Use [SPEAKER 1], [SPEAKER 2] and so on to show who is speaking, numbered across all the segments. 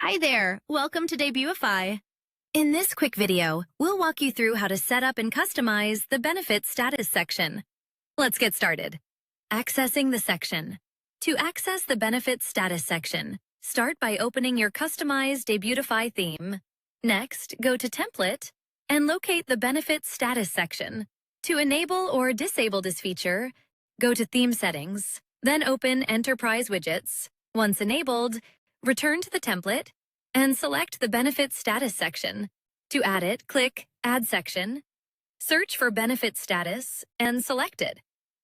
[SPEAKER 1] Hi there, welcome to Debutify. In this quick video, we'll walk you through how to set up and customize the Benefits Status section. Let's get started. Accessing the section. To access the Benefits Status section, start by opening your customized Debutify theme. Next, go to Template and locate the Benefits Status section. To enable or disable this feature, go to Theme Settings, then open Enterprise Widgets. Once enabled, return to the template and select the Benefits Status section. To add it, click Add Section, search for Benefit Status, and select it.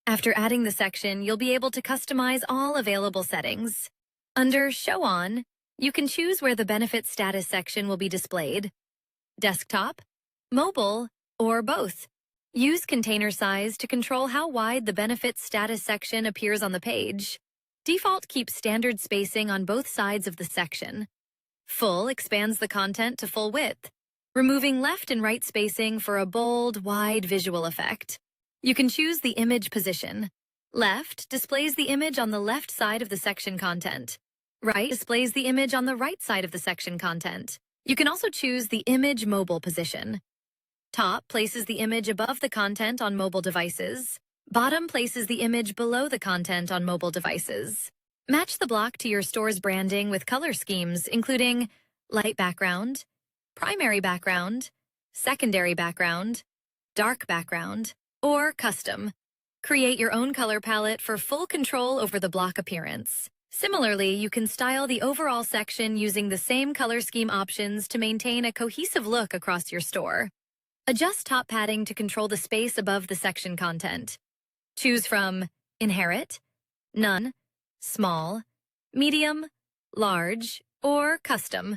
[SPEAKER 1] After adding the section, you'll be able to customize all available settings. Under Show On, you can choose where the Benefit Status section will be displayed: desktop, mobile, or both. Use container size to control how wide the Benefit Status section appears on the page. Default keeps standard spacing on both sides of the section. Full expands the content to full width, removing left and right spacing for a bold, wide visual effect. You can choose the image position. Left displays the image on the left side of the section content. Right displays the image on the right side of the section content. You can also choose the image mobile position. Top places the image above the content on mobile devices. Bottom places the image below the content on mobile devices. Match the block to your store's branding with color schemes, including light background, primary background, secondary background, dark background, or custom. Create your own color palette for full control over the block appearance. Similarly, you can style the overall section using the same color scheme options to maintain a cohesive look across your store. Adjust top padding to control the space above the section content. Choose from Inherit, None, Small, Medium, Large, or Custom.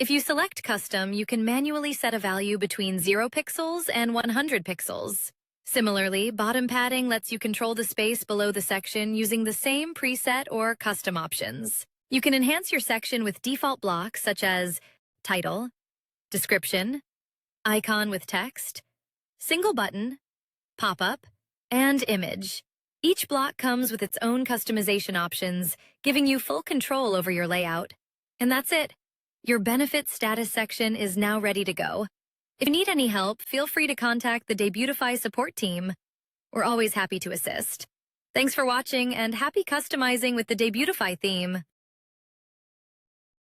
[SPEAKER 1] If you select Custom, you can manually set a value between 0 pixels and 100 pixels. Similarly, bottom padding lets you control the space below the section using the same preset or custom options. You can enhance your section with default blocks such as Title, Description, Icon with text, Single button, Pop-up, and Image. Each block comes with its own customization options, giving you full control over your layout. And that's it. Your Benefit Status section is now ready to go. If you need any help, feel free to contact the Debutify support team. We're always happy to assist. Thanks for watching and happy customizing with the Debutify theme.